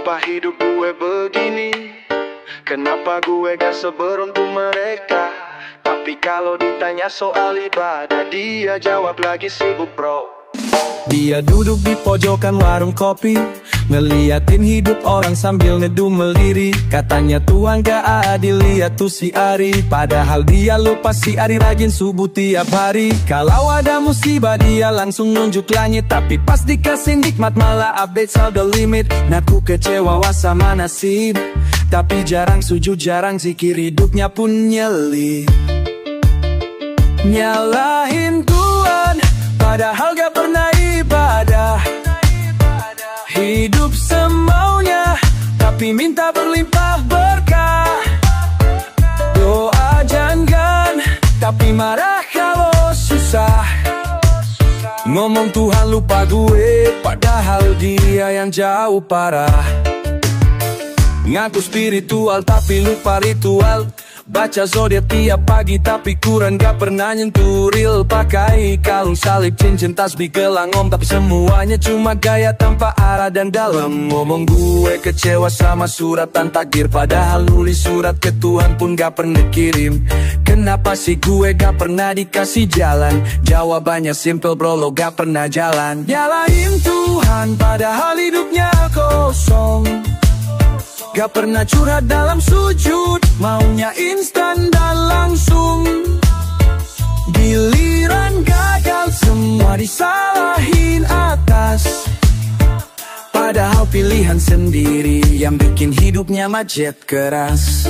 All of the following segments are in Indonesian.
Kenapa hidup gue begini? Kenapa gue gak seberuntung mereka? Tapi kalau ditanya soal ibadah, dia jawab lagi sibuk bro. Dia duduk di pojokan warung kopi, ngeliatin hidup orang sambil neduh meliri. Katanya Tuhan gak adil, lihat tuh si Ari. Padahal dia lupa si Ari rajin subuh tiap hari. Kalau ada musibah dia langsung nunjuk langit, tapi pas dikasih nikmat malah update saldo limit. Nah ku kecewa sama nasib, tapi jarang sujud jarang zikir, hidupnya pun nyelip. Nyalahin Tuhan, padahal gak pernah ibadah. Hidup semaunya, tapi minta berlimpah berkah. Doa jangan, tapi marah kalau susah. Ngomong Tuhan lupa gue, padahal dia yang jauh parah. Ngaku spiritual tapi lupa ritual. Baca zodiak tiap pagi tapi kurang gak pernah nyentuh real. Pakai kalung salib, cincin, tasbih, gelang om, tapi semuanya cuma gaya tanpa arah dan dalam. Ngomong gue kecewa sama suratan takdir, padahal nulis surat ke Tuhan pun gak pernah kirim. Kenapa sih gue gak pernah dikasih jalan? Jawabannya simple bro, lo gak pernah jalan. Nyalahin Tuhan padahal hidupnya kosong. Gak pernah curhat dalam sujud, maunya instan dan langsung. Giliran gagal semua disalahin atas, padahal pilihan sendiri yang bikin hidupnya macet keras.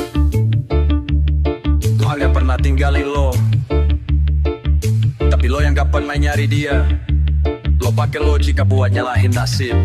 Tuhan gak pernah tinggalin lo, tapi lo yang gak pernah nyari dia. Lo pakai logika buat nyalahin nasib,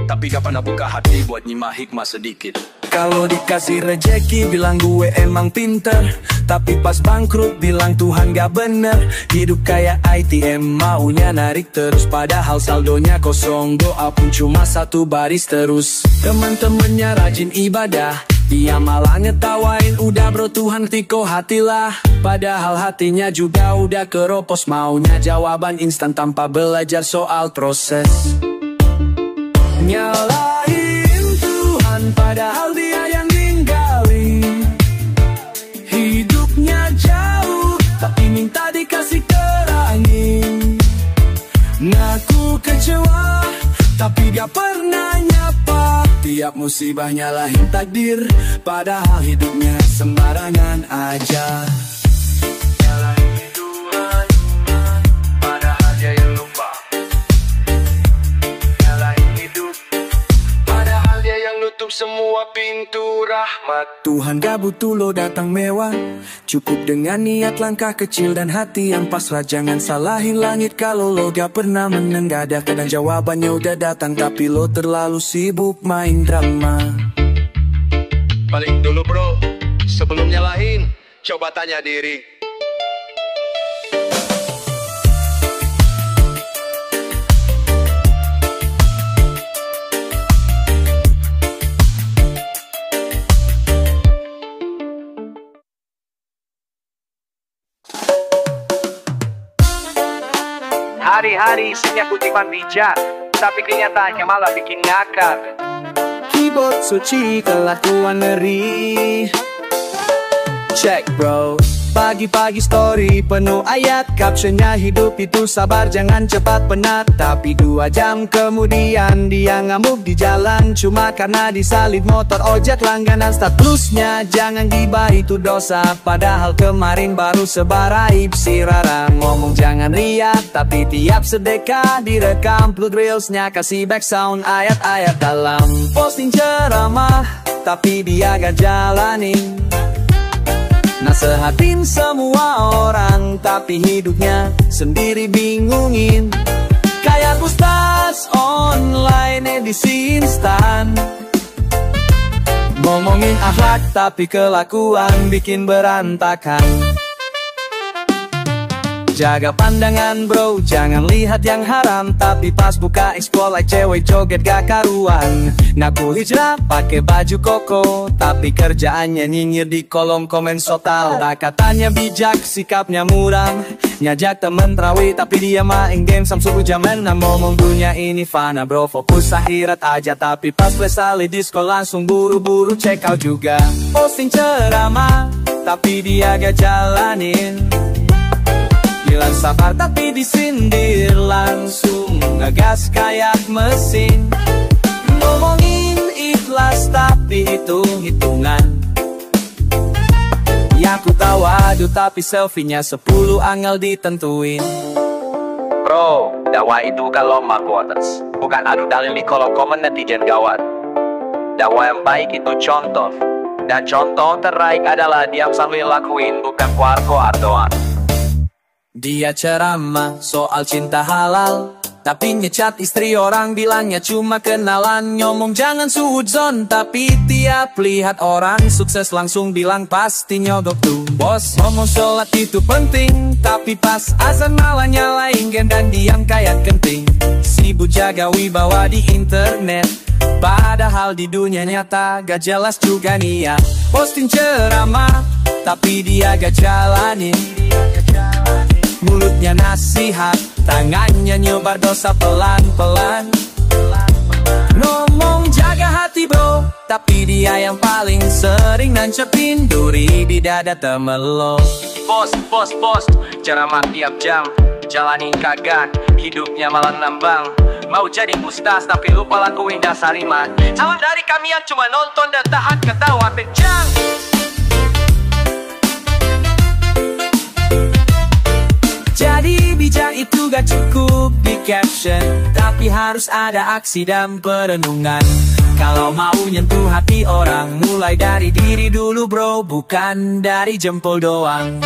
tapi gak pernah buka hati buat nyimak hikmah sedikit. Kalau dikasih rejeki bilang gue emang pinter, tapi pas bangkrut bilang Tuhan gak bener. Hidup kayak ATM maunya narik terus, padahal saldonya kosong. Doa pun cuma satu baris terus. Teman-temannya rajin ibadah, dia malah ngetawain. Udah bro Tuhan tiko hatilah, padahal hatinya juga udah keropos. Maunya jawaban instan tanpa belajar soal proses. Nyalahin Tuhan padahal dia yang ninggalin. Hidupnya jauh tapi minta dikasih terangin. Ngaku kecewa tapi gak pernah nyapa. Tiap musibah nyalahin takdir, padahal hidupnya sembarangan aja. Nyalahin Tuhan padahal dia yang lupa. Tutup semua pintu rahmat. Tuhan gak butuh lo datang mewah, cukup dengan niat langkah kecil dan hati yang pasrah. Jangan salahin langit kalau lo gak pernah menengadah. Kadang jawabannya udah datang tapi lo terlalu sibuk main drama. Balik dulu bro, sebelum nyalahin coba tanya diri. Hari-hari isinya kutipan bijak, tapi kenyataannya malah bikin ngakak. Keyboard suci kelakuan ngeri. Check bro, pagi-pagi story penuh ayat. Captionnya hidup itu sabar jangan cepat penat. Tapi 2 jam kemudian dia ngamuk di jalan, cuma karena disalib motor ojek langganan. Statusnya jangan gibah itu dosa, padahal kemarin baru sebar aib si Rara. Ngomong jangan riak, tapi tiap sedekah direkam. Plug reelsnya kasih back sound ayat-ayat dalam. Posting ceramah, tapi dia gak jalanin. Nasehatin semua orang, tapi hidupnya sendiri bingungin. Kayak ustaz online edisi instan, ngomongin akhlak tapi kelakuan bikin berantakan. Jaga pandangan bro, jangan lihat yang haram. Tapi pas buka explore like cewek joget gak karuan. Ngaku hijrah pakai baju koko, tapi kerjaannya nyinyir di kolom komen total. Katanya bijak, sikapnya muram, ngajak temen terawih tapi dia main game Samsung zaman. Ngomong dunia ini fana bro, fokus akhirat aja. Tapi pas selesai di sekolah langsung buru-buru check out juga. Posting ceramah, tapi dia gak jalanin. Bilang sabar tapi disindir, langsung ngegas kayak mesin. Ngomongin ikhlas tapi hitung-hitungan. Ya aku tahu aduh tapi selfie-nya 10 angel ditentuin. Bro, dakwah itu kalau quotes, bukan adu dalil di kolom komen netizen gawat. Dakwah yang baik itu contoh, dan contoh terbaik adalah diam sambil lakuin, bukan kuarko doang. Dia ceramah soal cinta halal, tapi ngecat istri orang bilangnya cuma kenalan. Ngomong jangan suudzon, tapi tiap lihat orang sukses langsung bilang pasti nyogok tuh bos. Ngomong sholat itu penting, tapi pas azan malah nyalain game dan diam kayak genting. Sibuk jaga wibawa di internet, padahal di dunia nyata gak jelas juga niat. Posting ceramah, tapi dia gak jalanin. Mulutnya nasihat, tangannya nyebar dosa pelan-pelan. Ngomong jaga hati bro, tapi dia yang paling sering nancepin duri di dada temen lo. Post, ceramah tiap jam, jalanin kagak, hidupnya malah nambang. Mau jadi ustaz tapi lupa lakuin dasar iman. Salam dari kami yang cuma nonton dan tahan ketawa pecang. Jadi bijak itu gak cukup di caption, tapi harus ada aksi dan perenungan. Kalau mau nyentuh hati orang, mulai dari diri dulu bro, bukan dari jempol doang.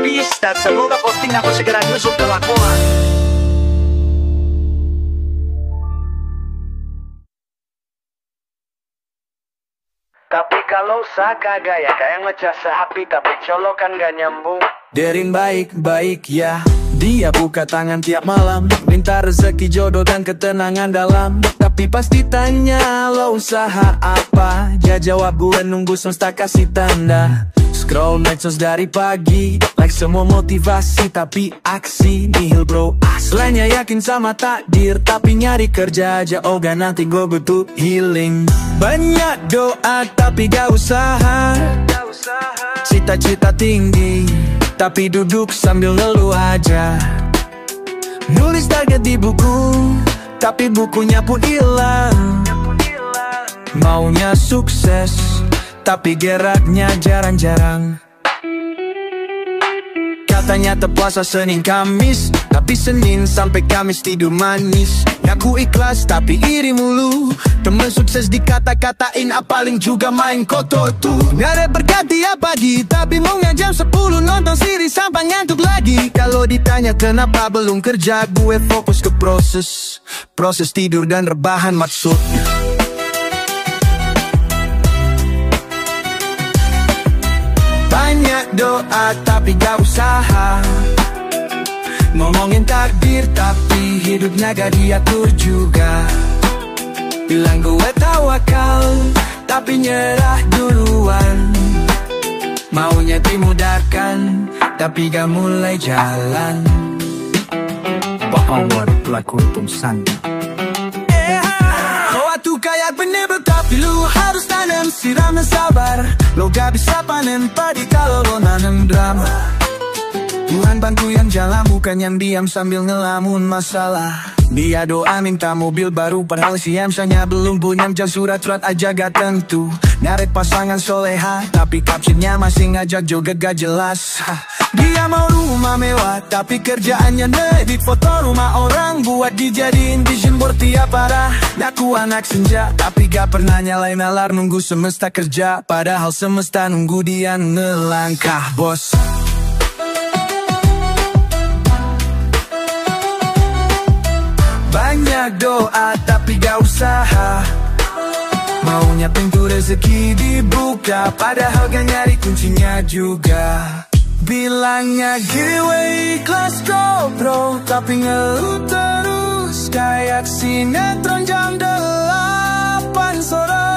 Peace, dan semoga posting aku segera nyusul ke lakonan. Tapi kalau Saka gaya kayak ngecas sehapi, tapi colokan gak nyambung. Derin baik-baik ya, dia buka tangan tiap malam, minta rezeki jodoh dan ketenangan dalam. Tapi pas ditanya lo usaha apa, dia jawab gue nunggu semesta kasih tanda. Scroll medsos dari pagi, like semua motivasi tapi aksi nihil bro. Selainnya yakin sama takdir, tapi nyari kerja aja oga nanti gue butuh healing. Banyak doa tapi gak usaha, cita-cita tinggi tapi duduk sambil ngeluh aja. Nulis target di buku, tapi bukunya pun hilang. Maunya sukses, tapi geraknya jarang-jarang. Katanya terpuasa Senin Kamis, tapi Senin sampai Kamis tidur manis. Ngaku ikhlas tapi iri mulu, temen sukses dikata-katain apaling juga main kotor tuh. Gak berganti apa pagi, tapi mau jam 10 nonton series sampai ngantuk lagi. Kalau ditanya kenapa belum kerja, gue fokus ke proses tidur dan rebahan maksudnya. Banyak doa tapi gak usaha, ngomongin takdir tapi hidupnya gak diatur juga. Bilang gue tawakal tapi nyerah duluan. Maunya dimudahkan tapi gak mulai jalan. Power pelaku tumsan. Waktu kayak bener tapi lu harus tanam, siram dan sabar. Lo gak bisa panen padi kalau lo nanam drama. Tuhan bantu yang jalan, bukan yang diam sambil ngelamun masalah. Dia doa minta mobil baru padahal si Emsanya belum punya. Jauh surat-surat aja gak tentu. Narik pasangan soleha tapi captionnya masih ngajak joget gak jelas. Dia mau rumah mewah tapi kerjaannya ngedit foto rumah orang buat dijadiin vision board tiap arah. Ngaku anak senja tapi gak pernah nyalain nalar, nunggu semesta kerja padahal semesta nunggu dia ngelangkah bos. Banyak doa tapi gak usaha, maunya pintu rezeki dibuka padahal gak nyari kuncinya juga. Bilangnya giveaway kelas GoPro, tapi ngeluh terus kayak sinetron jam 8 sore.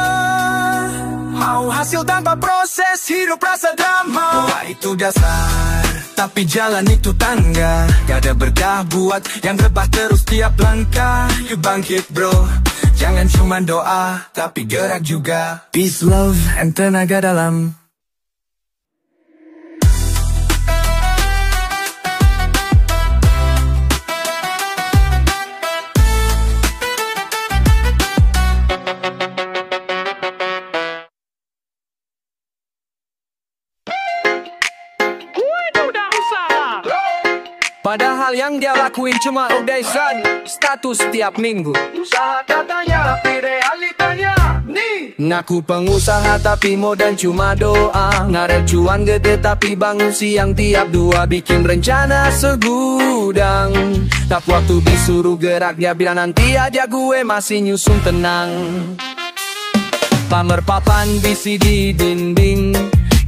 Mau hasil tanpa proses, hidup rasa drama. Wah, itu dasar, tapi jalan itu tangga. Gak ada berkah buat yang rebah terus tiap langkah. Yuk bangkit bro, jangan cuma doa, tapi gerak juga. Peace, love, and tenaga dalam. Padahal yang dia lakuin cuma updatean status tiap minggu. Usaha katanya, tapi realitanya nih. Ngaku pengusaha tapi modal cuma doa. Ngaret cuan gede tapi bangun siang tiap dua. Bikin rencana segudang, tapi waktu disuruh gerak dia bilang nanti aja, gue masih nyusun tenang. Pamer papan bisi di dinding,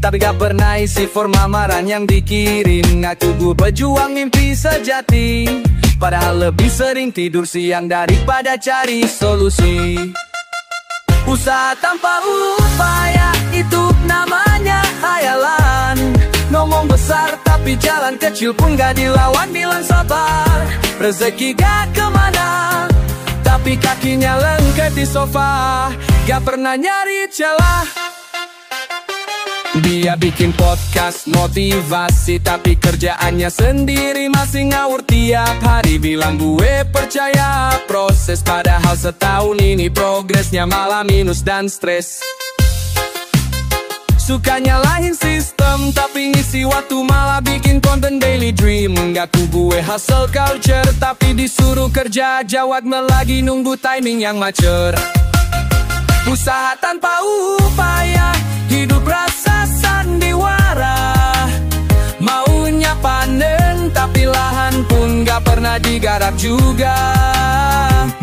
tapi gak pernah isi form lamaran yang dikirim. Ngaku gue pejuang mimpi sejati, padahal lebih sering tidur siang daripada cari solusi. Usaha tanpa upaya, itu namanya hayalan. Ngomong besar tapi jalan kecil pun gak dilawan. Bilang sabar, rezeki gak kemana, tapi kakinya lengket di sofa. Gak pernah nyari celah. Dia bikin podcast motivasi, tapi kerjaannya sendiri masih ngawur tiap hari. Bilang gue percaya proses, padahal setahun ini progresnya malah minus dan stres. Suka nyalahin sistem, tapi ngisi waktu malah bikin konten daily dream. Ngaku gue hustle culture, tapi disuruh kerja jawab lagi nunggu timing yang mature. Usaha tanpa upaya, hidup rasa sandiwara. Maunya panen, tapi lahan pun gak pernah digarap juga.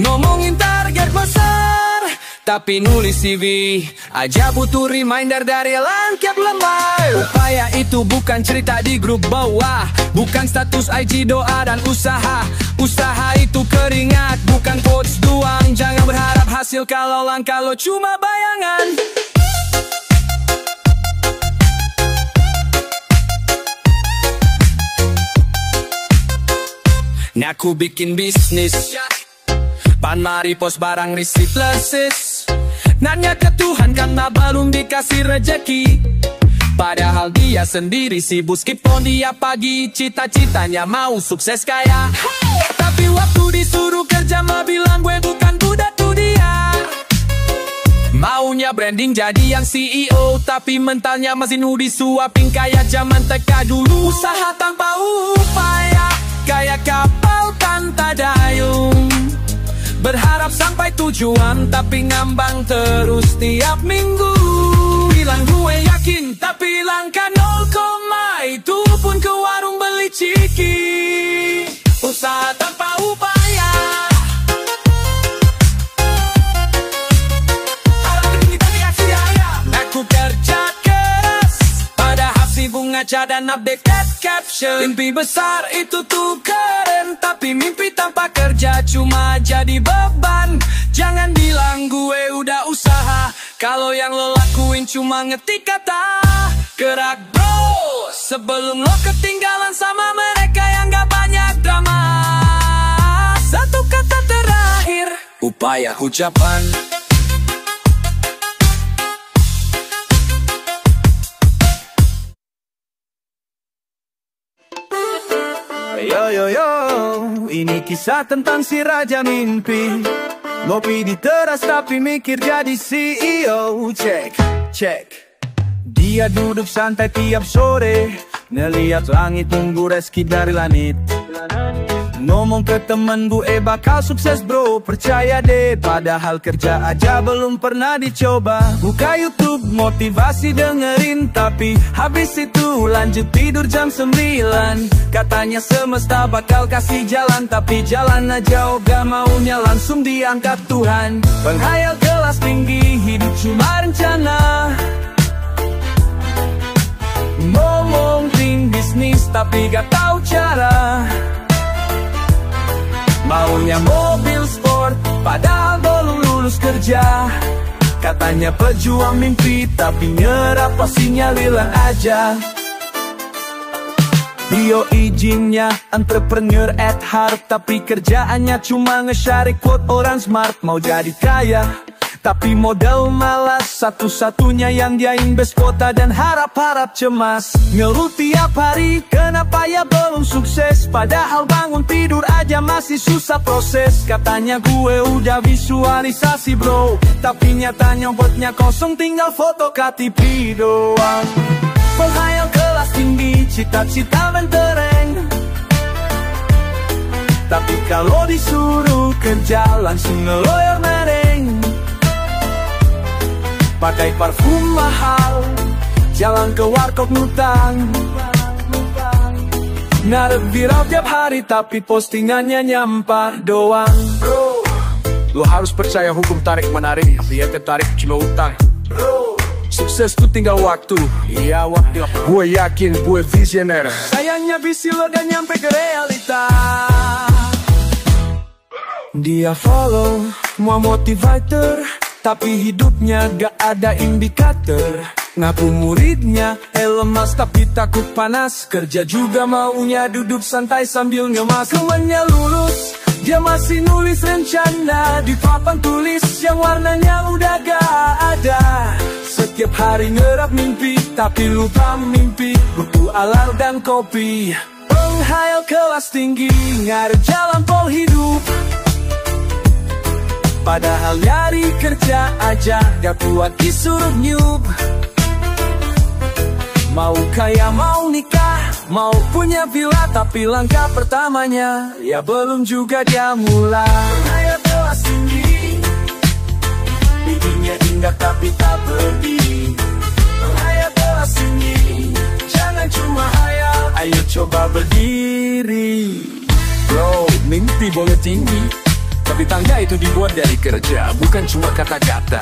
Ngomongin target besar, tapi nulis CV aja butuh reminder dari langkah lemah. Upaya itu bukan cerita di grup bawah, bukan status IG doa dan usaha. Usaha itu keringat, bukan quotes doang. Jangan berharap hasil kalau langkah lo cuma bayangan. Ngaku bikin bisnis, pan mari pos barang receipt lesis. Nanya ke Tuhan karena belum dikasih rejeki, padahal dia sendiri sibuk skip on dia pagi. Cita-citanya mau sukses kaya, tapi waktu disuruh kerja mah bilang gue bukan budak tuh dia. Maunya branding jadi yang CEO, tapi mentalnya masih nudi suapin kayak zaman TK dulu. Usaha tanpa upaya, kayak kapal tanpa dayung. Berharap sampai tujuan, tapi ngambang terus tiap minggu. Bilang gue yakin, tapi langkah 0, itu pun ke warung beli ciki. Usaha tanpa upaya, aku kerja keras, padahal sibuk ngaca dan update caption. Mimpi besar itu tuh keren, tapi mimpi tanpa kerja cuma jadi beban. Jangan bilang gue udah usaha kalau yang lo lakuin cuma ngetik kata. Gerak bro, sebelum lo ketinggalan sama mereka yang gak banyak drama. Satu kata terakhir, upaya ucapan. Yo yo yo, ini kisah tentang si raja mimpi. Ngopi di teras tapi mikir jadi CEO. Cek, cek. Dia duduk santai tiap sore, ngeliat langit tunggu rezeki dari langit. Ngomong ke temen gue bakal sukses bro, percaya deh. Padahal kerja aja belum pernah dicoba. Buka YouTube motivasi dengerin, tapi habis itu lanjut tidur jam 9. Katanya semesta bakal kasih jalan, tapi jalan aja ogah maunya langsung diangkat Tuhan. Penghayal kelas tinggi, hidup cuma rencana. Ngomong tinggi bisnis tapi gak tahu cara. Maunya mobil sport padahal belum lulus kerja. Katanya pejuang mimpi tapi nyerap pastinya lila aja. Bio izinnya entrepreneur at heart, tapi kerjaannya cuma nge-share quote orang smart. Mau jadi kaya tapi modal malas, satu-satunya yang dia invest kota dan harap-harap cemas. Ngeluh tiap hari, kenapa ya belum sukses? Padahal bangun tidur aja masih susah proses. Katanya gue udah visualisasi bro, tapi nyatanya botnya kosong, tinggal foto KTP doang. Penghayal kelas tinggi, cita-cita mentereng, tapi kalau disuruh kerja langsung ngeloyor mereng. Pakai parfum mahal, jalan ke warkop ngutang, ngarep viral tiap hari tapi postingannya nyampar doang. Bro, lo harus percaya hukum tarik menarik, dia tertarik cuma utang. Bro, sukses tuh tinggal waktu. Iya waktu. Gue yakin gue visioner. Sayangnya visi lo gak nyampe ke realita. Dia follow mau motivator, tapi hidupnya gak ada indikator. Ngaku muridnya lemas tapi takut panas, kerja juga maunya duduk santai sambil ngemas. Temennya lulus, dia masih nulis rencana di papan tulis yang warnanya udah gak ada. Setiap hari ngerap mimpi tapi lupa mimpi, buku alar dan kopi. Penghayal kelas tinggi, ngarep jalan pol hidup, padahal nyari kerja aja gak kuat disuruh nyub. Mau kaya, mau nikah, mau punya villa, tapi langkah pertamanya ya belum juga dia mulai. Penghayal kelas tinggi, bikinnya indah tapi tak pergi. Penghayal kelas tinggi, jangan cuma hayal, ayo coba berdiri. Bro, mimpi boleh tinggi, tapi tangga itu dibuat dari kerja, bukan cuma kata-kata.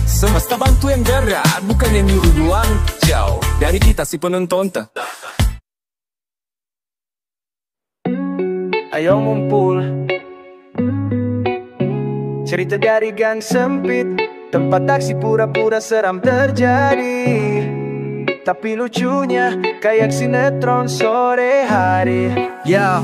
Semesta bantu yang gerak, bukan yang nyuruh doang. Jauh dari kita si penonton. Ayo ngumpul, cerita dari gang sempit, tempat aksi pura-pura seram terjadi, tapi lucunya kayak sinetron sore hari. Ya,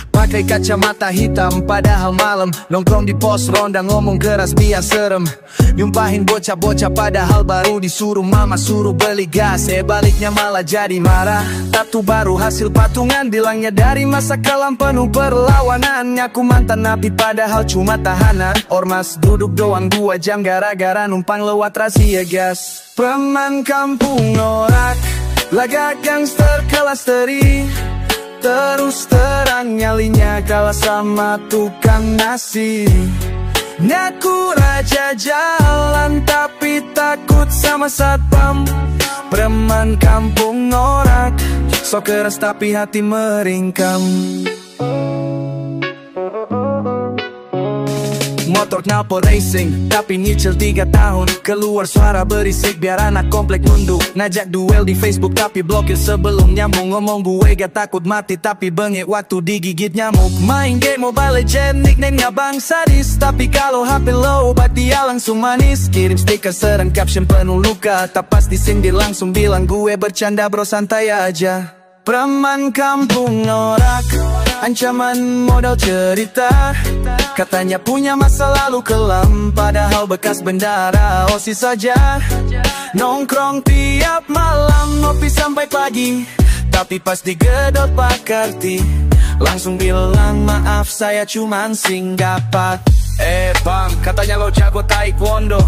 pakai kacamata hitam padahal malam, nongkrong di pos ronda ngomong keras biar serem. Nyumpahin bocah-bocah padahal baru disuruh mama suruh beli gas, baliknya malah jadi marah. Tatu baru hasil patungan, bilangnya dari masa kelam penuh perlawanan. Ngaku mantan napi padahal cuma tahanan. Ormas duduk doang 2 jam gara-gara numpang lewat rahasia gas. Preman kampung norak, laga gangster kelas teri, terus terang nyalinya kalah sama tukang nasi. Ngaku raja jalan tapi takut sama satpam. Preman kampung norak, sok keras tapi hati meringkam. Motor knalpot racing, tapi nyicil 3 tahun. Keluar suara berisik biar anak komplek nunduk. Ngajak duel di Facebook tapi blokir sebelum nyambung. Ngomong gue gak takut mati tapi bengek waktu digigit nyamuk. Main game Mobile Legend, nickname-nya Bang Sadis, tapi kalau HP low bat dia langsung manis. Kirim stiker serang caption penuh luka, tak pasti sindir langsung bilang gue bercanda bro santai aja. Preman kampung norak, ancaman modal cerita, katanya punya masa lalu kelam, padahal bekas bendara OSIS saja. Nongkrong tiap malam, ngopi sampai pagi, tapi pas digedot Pak Karti langsung bilang maaf saya cuman singgapat. Bang, katanya lo jago taekwondo.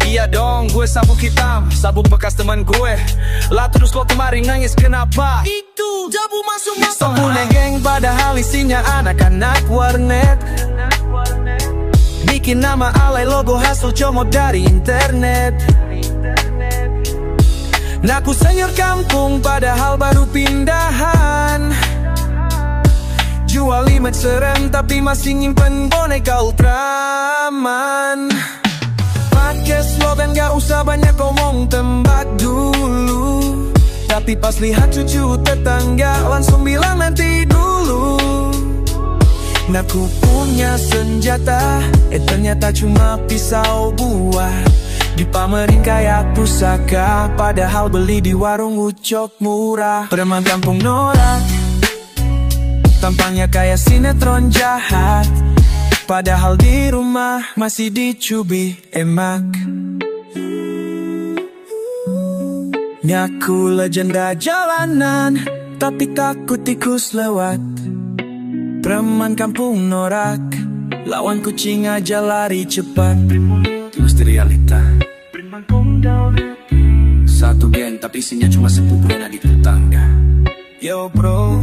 Iya dong, gue sabuk hitam, sabuk bekas teman gue. Lah terus lo kemarin nangis kenapa? Itu jabu masuk mata. Penghuni geng padahal isinya anak-anak warnet, bikin nama alay logo hasil comot dari internet. Ngaku senior kampung padahal baru pindahan, jual image serem tapi masih nyimpen boneka Ultraman. Pakai slogan gak usah banyak ngomong, tembak dulu, Tapi pas lihat cucu tetangga langsung bilang nanti dulu. Nah ku punya senjata, ternyata cuma pisau buah. Dipamerin kayak pusaka, padahal beli di warung ucok murah. Preman kampung norak, tampangnya kayak sinetron jahat, padahal di rumah masih dicubit emak. Ngaku legenda jalanan, tapi takut tikus lewat. Preman kampung norak, lawan kucing aja lari cepat. Mesti realita. Satu geng tapi isinya cuma sepupu dan adik tetangga. Yo bro,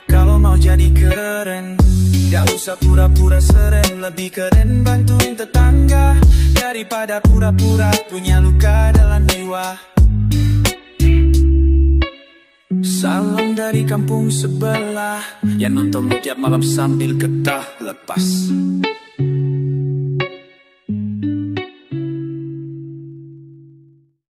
kalau mau jadi keren, gak usah pura-pura seren. Lebih keren bantuin tetangga daripada pura-pura punya luka dalam jiwa. Salam dari kampung sebelah yang nonton tiap malam sambil getah lepas.